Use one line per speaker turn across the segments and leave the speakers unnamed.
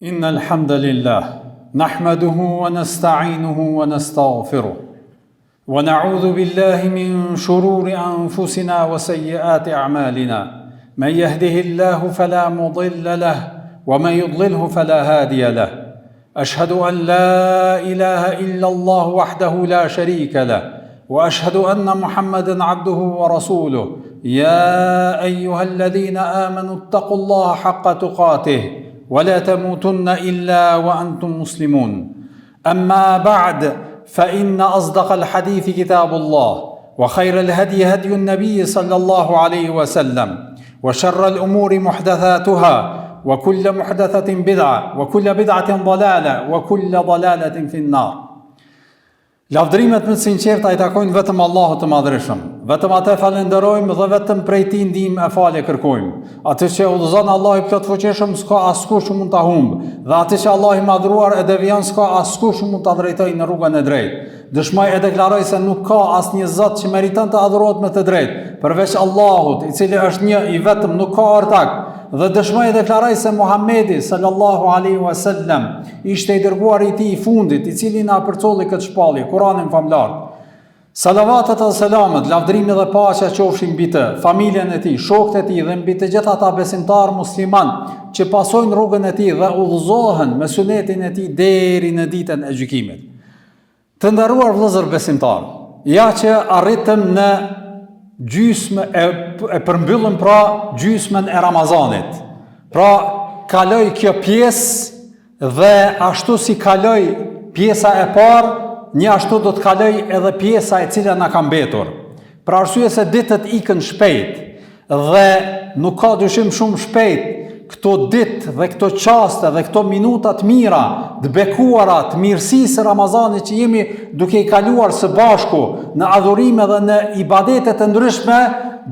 إن الحمد لله نحمده ونستعينه ونستغفره ونعوذ بالله من شرور أنفسنا وسيئات أعمالنا من يهده الله فلا مضل له ومن يضلله فلا هادي له أشهد أن لا إله إلا الله وحده لا شريك له وأشهد أن محمدا عبده ورسوله يا أيها الذين آمنوا اتقوا الله حق تقاته ولا تموتن إلا وأنتم مسلمون أما بعد فإن أصدق الحديث كتاب الله وخير الهدي هدي النبي صلى الله عليه وسلم وشر الأمور محدثاتها وكل محدثة بدعة وكل بدعة ضلالة وكل ضلالة في النار. Lavdrimet më të sinqerta i takojnë vetëm Allahut të Madhërisëm. Vetëm atë falenderojmë dhe vetëm prej tij ndihmë e falje kërkojmë. Atë që udhëzon Allahu i plotfuqishëm s'ka askush që mund ta humbë, dhe atë që Allahu i madhruar e devijon s'ka askush që mund ta drejtojë në rrugën e drejtë. Dëshmoj e deklaroj se nuk ka asnjë Zot që meriton të adhurohet me të drejtë përveç Allahut, i cili është një i vetëm, nuk ka ortak. Dhe dëshmoj e deklaroj se Muhamedi sallallahu alaihi wasallam ishte i dërguari i tij i fundit, i cili na përcolli këtë shpallje, Kur'anin famlar. Salavatet dhe selamet, lavdrimi dhe paqja qofshin mbi të, familjen e tij, shokët e tij dhe mbi të gjithë ata besimtar musliman që pasojnë rrugën e tij dhe udhëzohen me sunetin e tij deri në ditën e gjykimit. Të nderuar vëllezër besimtar, ja që arritëm në gjysmë e përmbyllëm pra gjysmën e Ramazanit. Pra kaloi kjo pjesë dhe ashtu si kaloi pjesa e parë, një ashtu do të kaloj edhe pjesa e cila na ka mbetur. Për arsye se ditët ikën shpejt dhe nuk ka dyshim shumë shpejt këto ditë dhe këto qaste dhe këto minutat mira, të bekuara, të mirësisë Ramazanit që jemi duke i kaluar së bashku në adhurime dhe në ibadete të ndryshme,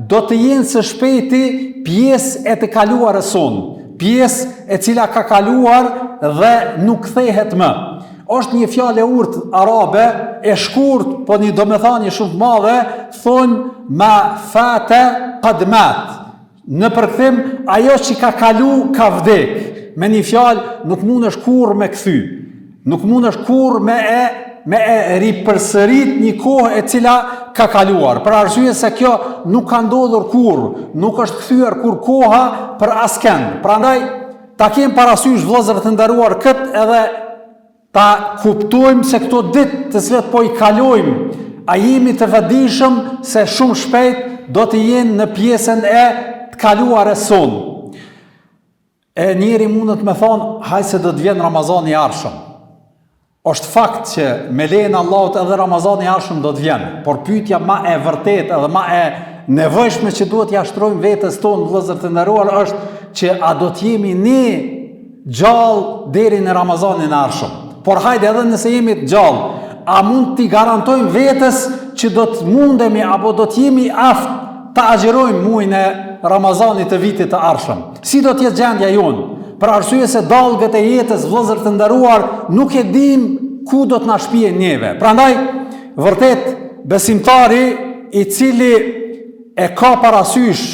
do të jenë së shpejti pjesë e të kaluarës sonë, pjesë e cila ka kaluar dhe nuk kthehet më. Është një fjalë e urtë arabe, e shkurt, po një domethënie shumë të madhe, thonë ma fata qad mat. Në përkthim, ajo që ka kalu ka vdek. Me një fjalë, nuk mundesh kurrë me kthy. Nuk mundesh kurrë me ripërsërit një kohë e cila ka kaluar. Për arsye se kjo nuk ka ndodhur kurrë, nuk është kthyer kur koha për askën. Prandaj ta kem parasysh vëllezër të nderuar këtë edhe ta kuptojmë se këto ditë të cilat po i kalojmë, a jemi të vëdijshëm se shumë shpejt do të jenë në pjesën e të kaluar e sonë. E njeri mundet me thonë, hajse do të vjen Ramazani i ardhshëm. Është fakt që me lejen e Allahut edhe Ramazani i ardhshëm do të vjen, por pyetja më e vërtetë edhe më e nevojshme që duhet ja shtrojmë vetes tonë vëllezër të nderuar është që a do të jemi ne gjallë deri në Ramazanin e ardhshëm. Por hajde edhe nëse jemi të gjallë, a mund t'i garantojmë vetes që do të mundemi apo do të jemi aft të agjerojmë muajin e Ramazanit të vitit të ardhshëm? Si do të jetë gjendja jonë? Për arsye se dallgët e jetës vëllezër të nderuar nuk e dim ku do të na shpihen neve. Prandaj vërtet besimtari i cili e ka parasysh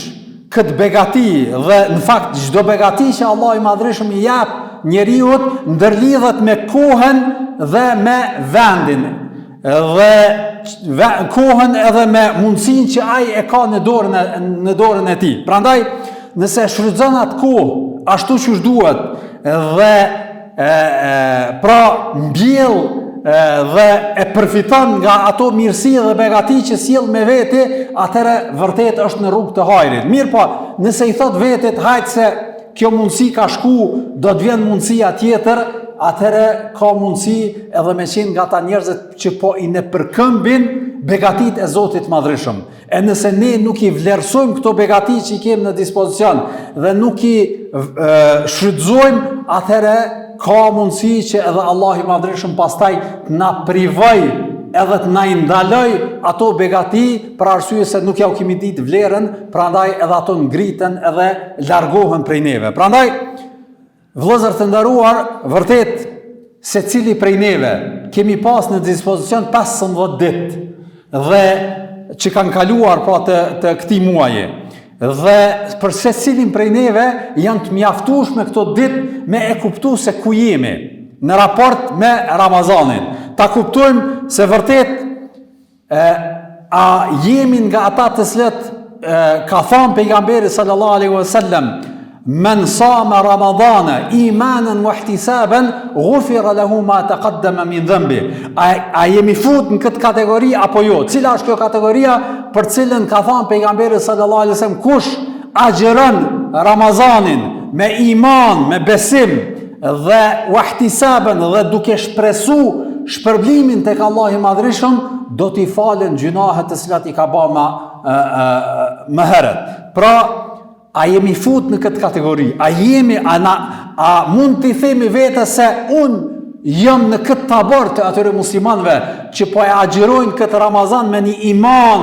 këtë begati dhe në fakt çdo begati që Allah i Madhërisëm i jep njeriut ndërlidhet me kohën dhe me vendin dhe kohën edhe me mundësinë që ai e ka në dorën e tij. Prandaj nëse shfrytëzon atë kohë ashtu siç duhet dhe pra mbjell dhe e përfiton nga ato mirësi dhe begati që sjell me vete, atëherë vërtet është në rrugë të hajrit. Mirë po, nëse i thot vetet hajt se kjo mundësi ka shku, do të vjen mundësia tjetër, atëherë ka mundësi edhe me qenë nga ta njerëzit që po i ne përkëmbin begatit e Zotit Madhërisëm. E nëse ne nuk i vlerësojmë këto begati që i kemë në dispozicion dhe nuk i shfrytëzojmë, atëherë ka mundësi që edhe Allah i Madhërisëm pastaj na privoj edhe të na ndaloj ato begati për arsye se nuk ja u kemi ditë vlerën, prandaj edhe ato ngriten edhe largohen prej neve. Prandaj vëllezër të nderuar, vërtet secili prej neve kemi pas në dispozicion 15 ditë dhe që kanë kaluar pra të këtij muaji. Dhe për secilin prej neve janë të mjaftueshme këto ditë me e kuptu se ku jemi në raport me Ramazanin. Ta kuptojmë se vërtet a jemi nga ata të cilët ka thënë pejgamberi sallallahu alaihi wasallam: "Men sama Ramadana imanan wa ihtisaban ghufira lahu ma taqaddama min dhanbi." A jemi fut në këtë kategori apo jo? Cila është kjo kategoria për cilën ka thënë pejgamberi sallallahu alaihi wasallam: "Kush agjeron Ramazanin me iman, me besim dhe ihtisaban dhe duke shpresu shpërblimin tek Allahu i Madhreshëm, do t'i falen gjunahet të cilat i ka bërë më herët." Pra, a jemi fut në këtë kategori? A mund t'i themi vetë se unë jam në këtë tabor të atyre muslimanëve që po e agjerojnë këtë Ramazan me një iman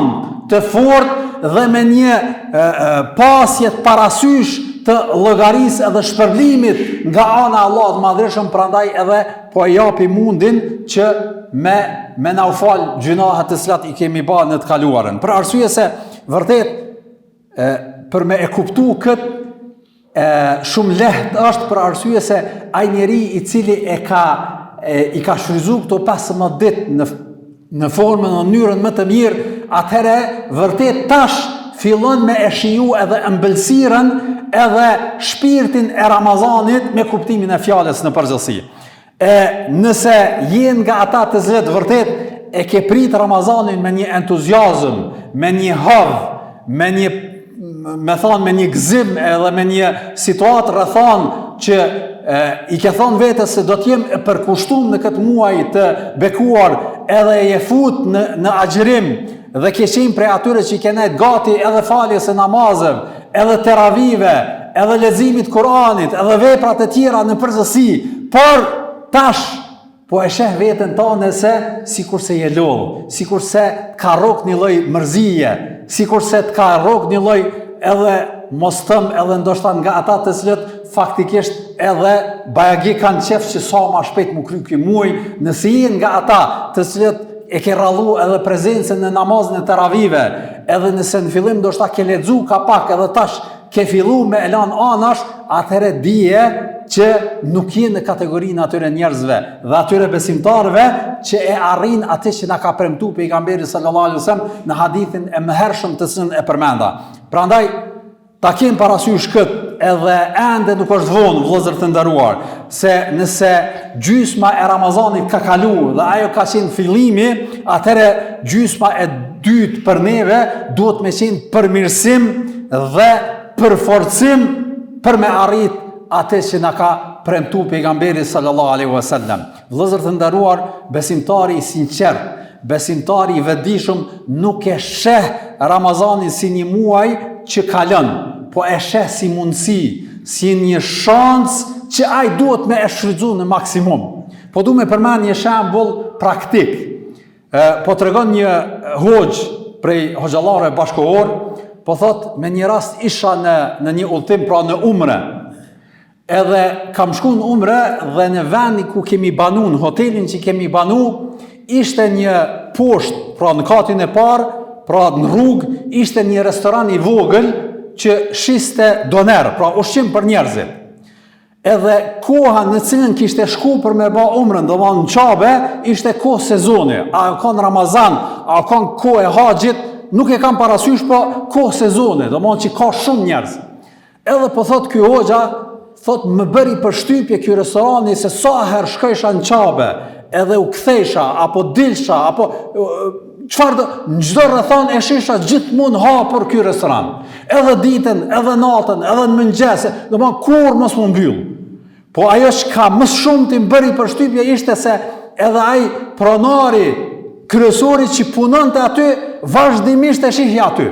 të fortë dhe me një pasje të parasysh të llogarisë edhe shpërblimit nga ana e Allahut të Madhreshëm, prandaj edhe po e japi mundin që me na u fal gjunahet të cilat i kemi bërë në të kaluarën. Për arsye se vërtet për me e kuptu këtë shumë lehtë është, për arsye se ai njeri i cili i ka shfryzu këto 15 ditë në formën në mënyrën më të mirë, atëherë vërtet tash fillon me e shiju edhe ëmbëlsirën edhe shpirtin e Ramazanit me kuptimin e fjalës në përgjithësi. Nëse jenë nga ata të cilët vërtet e ke prit Ramazanin me një entuziazëm, me një havë, me një gëzim edhe me një situatë rrethon që i ke thonë vetes se do t'jem e përkushtuar në këtë muaj të bekuar, edhe e fut në agjërim dhe ke qenë prej atyre që i ke nejt gati edhe faljes e namazëv, edhe teravive, edhe leximit Kuranit, edhe veprat e tjera në përgjithësi, por tash po e sheh veten tonë se sikurse je lodh, sikurse ka rrok një lloj mërzije, sikurse të ka rrok një lloj edhe mos thëm edhe ndoshta nga ata të cilët faktikisht edhe bajagi kanë qef që sa ma shpejt mu kry ky muaj, nëse jenë nga ata të cilët e ke rallu edhe prezencën në namazën e teravive, edhe nëse në fillim ndoshta ke lexu ka pak edhe tash ke fillu me elan anash, atëherë dije që nuk je në kategorinë atyre njerëzve dhe atyre besimtarëve që e arrin atë që na ka premtuar pejgamberi sallallahu alaihi wasallam në hadithin e mëhershëm të cilën e përmenda. Prandaj ta kem parasysh këtë, edhe ende nuk është vonë, vëllezër të nderuar, se nëse gjysma e Ramazanit ka kaluar dhe ajo ka qenë fillimi, atëherë gjysma e dytë për neve duhet me qenë përmirësim dhe përforcim për me arrit atë që na ka premtuar pejgamberi sallallahu alaihi wasallam. Vëllezër të nderuar, besimtari i sinqert, besimtari i vetëdijshëm nuk e sheh Ramazanin si një muaj që kalon, po e sheh si mundësi, si një shans që ai duhet me e shfrytzu në maksimum. Po du me përmend një shembull praktik. Po tregon një hoxh prej hoxhallarëve bashkëkohor, po thot me një rast isha në një udhtim, pra në umre. Edhe kam shku në umre dhe në vendi ku kemi banu, në hotelin që kemi banu, ishte një poshtë, pra në katin e parë, pra në rrugë, ishte një restoran i vogël që shiste doner, pra ushqim për njerëzit. Edhe koha në cilën kishte shku për me ba umrën, do në Qabe, ishte kohë sezoni. A kanë Ramazan, a kanë kohë e haxhit, nuk e kam parasysh, po kohë sezoni, do që ka shumë njerëz. Edhe po thot ky hoxha, thot më bëri përshtypje ky restorani se sa herë shkojsha në Qabe, edhe u kthesha, apo dilsha, apo çfarë në çdo rrethon e shisha gjithmonë hapur ky restoran. Edhe ditën, edhe natën, edhe në mëngjes, domethënë kur mos mu mbyll. Po ajo që ka më shumë të më bëri përshtypje ishte se edhe ai pronari, kryesori që punonte aty, vazhdimisht e shihja aty.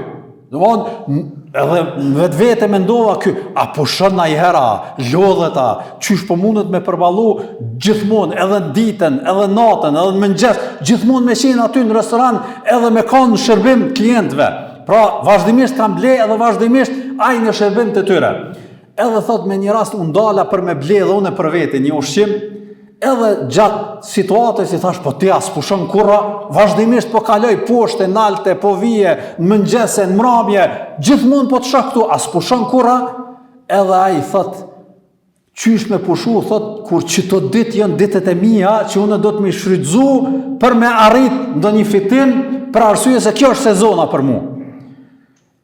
Domethënë edhe vetë mendova ky, a pushon na i hera, lodheta, qysh po mundet me përballu gjithmonë, edhe ditën, edhe natën, edhe në mëngjes, gjithmonë me qenë aty në restoran, edhe me kanë shërbim klientëve. Pra vazhdimisht kam ble edhe vazhdimisht ai në shërbim të tyre. Edhe thot me një rast unë dala për me ble dhe unë për vete një ushqim, Edhe gjatë situatës i thash, po ti as pushon kurra, vazhdimisht po kaloj poshte, nalte, po vije, në mëngjese, në mramje, gjithmonë po të shoh këtu, as pushon kurra. Edhe ai thot, qysh me pushu, thot, kur çdo ditë janë ditët e mia që unë do të më shfrytzu për me arrit ndonjë fitim, për arsye se kjo është sezona për mua.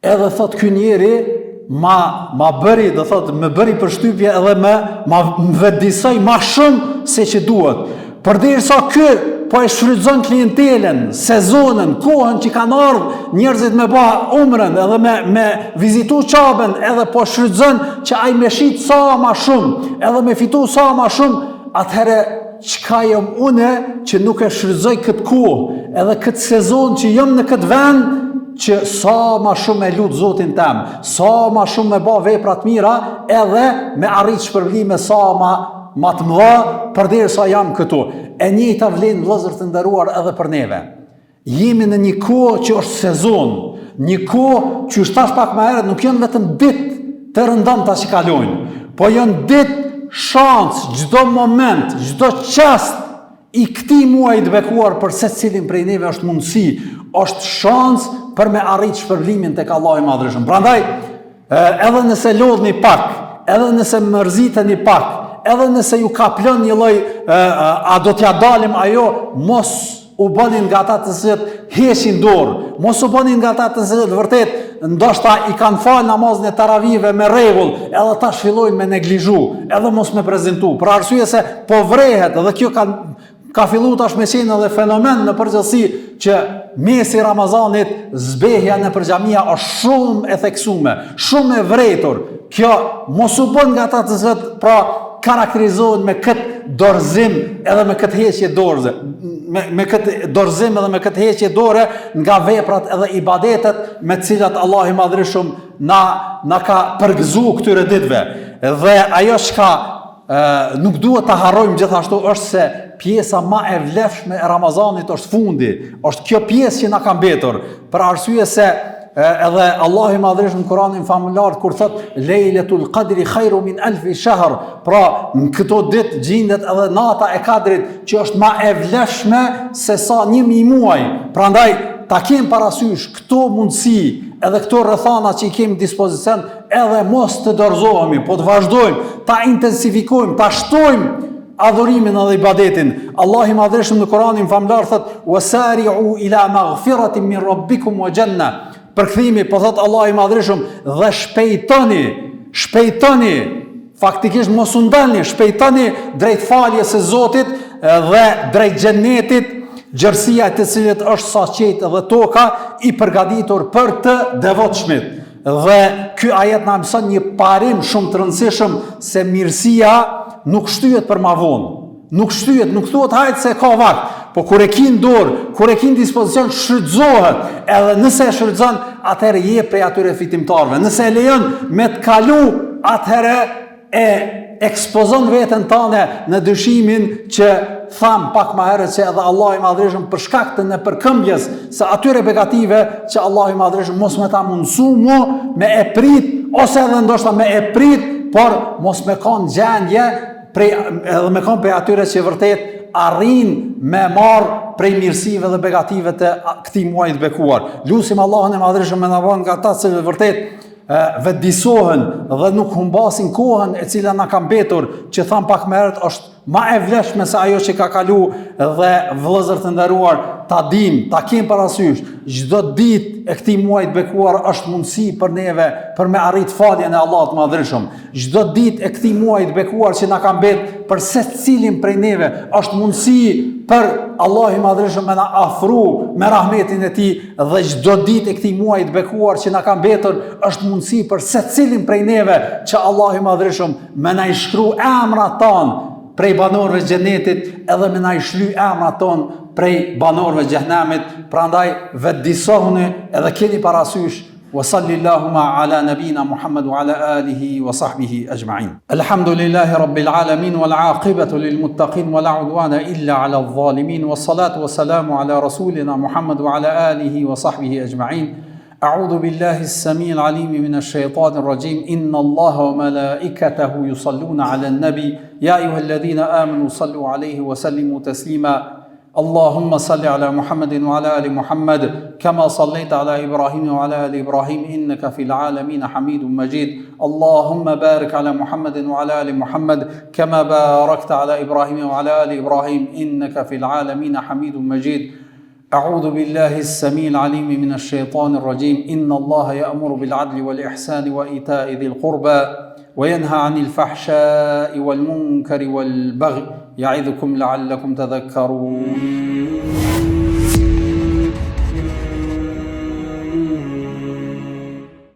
Edhe thot ky njeri ma bëri, do thot, më bëri përshtypje edhe ma vetëdijsoj ma shumë se që duhet. Përderisa ky po e shfrytëzon klientelën, sezonën, kohën që kanë ardhur njerëzit me bë umrën edhe me vizitu Qabën, edhe po shfrytëzon që ai me shit sa ma shumë, edhe me fitu sa ma shumë, atëherë çka jam une që nuk e shfrytëzoj këtë kohë, edhe këtë sezon që jam në këtë vend, që sa ma shumë e lutë Zotin tem, sa ma shumë me ba veprat mira, edhe me arrit shpërblime sa ma të mëdha, përderisa jam këtu. E njëjta vlen vëllezër të nderuar edhe për neve. Jemi në një kohë që është sezon, një kohë që është tash pak më herët, nuk janë vetëm ditë të rëndomta që kalojnë, po janë ditë shans, çdo moment, çdo çast i këtij muaji të bekuar për secilin prej neve është mundësi, është shans për me arrit shpërblimin tek Allahu i Madhërisht. Prandaj, edhe nëse lodhni pak, edhe nëse mërziteni pak, edhe nëse ju ka plën një lloj a do t'ja dalim ajo, mos u bënin nga ata të cilët heqin dorë, mos u bënin nga ata të cilët vërtet ndoshta i kanë falë namazin e taravive me rregull, edhe tash fillojnë me neglizhu, edhe mos me prezantu, për arsye se po vrehet, edhe kjo ka fillu tash me qenë edhe fenomen në përgjithësi që mesi Ramazanit zbehja në përgjamia është shumë e theksume, shumë e vretur. Kjo mos u bën nga ata të cilët pra karakterizohen me këtë dorëzim edhe me këtë heqje dorëze, me këtë dorëzim edhe me këtë heqje dorë nga veprat edhe ibadetet me të cilat Allahu i Madhërisht na ka përgëzuar këtyre ditëve. Dhe ajo çka nuk duhet ta harrojmë gjithashtu është se pjesa ma e vlefshme e Ramazanit është fundi, është kjo pjesë që na ka mbetur, për arsye se edhe Allahu i Madhërisht në Kur'anin famullar kur thot Lejletul Qadri khairu min alfi shahr, pra në këto ditë gjendet edhe nata e Kadrit që është ma e vlefshme se sa 1000 muaj. Prandaj ta kem parasysh këto mundësi edhe këto rrethana që i kemi dispozicion, edhe mos të dorëzohemi, po të vazhdojmë, ta intensifikojmë, ta shtojmë adhurimin edhe ibadetin. Allahu i Madhërisht në Kur'anin famullar thot wasari'u ila maghfiratin min rabbikum wa janna. Përkthimi, po thot Allahu i Madhërisht, dhe shpejtoni, faktikisht mos u ndalni, shpejtoni drejt faljes së Zotit dhe drejt xhenetit, gjërësia të cilit është sa qetë dhe toka i përgatitur për të devotshmit. Dhe ky ajet na mëson një parim shumë të rëndësishëm se mirësia nuk shtyhet për ma vonë. Nuk shtyhet, nuk thuhet hajt se ka vakt, po kur e kin dorë, kur e kin dispozicion, shfrytëzohet, edhe nëse e shfrytëzon, atëherë je prej atyre fitimtarëve. Nëse e lejon me të kalu, atëherë e ekspozon veten tënde në dyshimin që tham pak më herët se edhe Allahu i Madhërisht për shkak të nepërkëmbjes së atyre begative që Allahu i Madhërisht mos më ta mundsu mu me e prit ose edhe ndoshta me e prit, por mos me kanë gjendje edhe me kanë prej atyre që vërtet arrin me marr prej mirësive dhe begative të këtij muaji të bekuar. Lutim Allahun e Madhërisht me na vënë nga ata që vërtet vetëdijsohen dhe nuk humbasin kohën e cila na ka mbetur, që tham pak më herët është ma e vlefshme se ajo që ka kalu. Dhe vëllezër të nderuar, ta dim, ta kem parasysh, çdo ditë e këtij muaji të bekuar është mundësi për neve për me arrit faljen e Allahut të Madhërisht. Çdo ditë e këtij muaji të bekuar që na ka mbet për secilin prej neve është mundësi për Allahu i Madhërisht me na afru me rahmetin e tij, dhe çdo ditë e këtij muaji të bekuar që na ka mbetur është mundësi për secilin prej neve që Allahu i Madhërisht me na i shkruaj emrat tanë prej banorëve të xhenetit, edhe me na i shly emrat ton prej banorëve të xhenemit. Prandaj vetëdijsohuni edhe keni parasysh. Wa sallallahu ala nabina Muhammad wa ala alihi wa sahbihi ajma'in. Alhamdulillahi rabbil alamin wal aqibatu lil muttaqin wa la udwana illa ala adh-dhalimin was salatu was salamu ala rasulina Muhammad wa ala alihi wa sahbihi ajma'in. أعوذ بالله السميع العليم من الشيطان الرجيم إن الله وملائكته يصلون على النبي يا أيها الذين آمنوا صلوا عليه وسلموا تسليما اللهم صل على محمد وعلى آل محمد كما صليت على إبراهيم وعلى آل إبراهيم إنك في العالمين حميد مجيد اللهم بارك على محمد وعلى آل محمد كما باركت على إبراهيم وعلى آل إبراهيم إنك في العالمين حميد مجيد أعوذ بالله السميع العليم من الشيطان الرجيم إن الله يأمر بالعدل والإحسان وإيتاء ذي القربى وينهى عن الفحشاء والمنكر والبغي يعظكم لعلكم تذكرون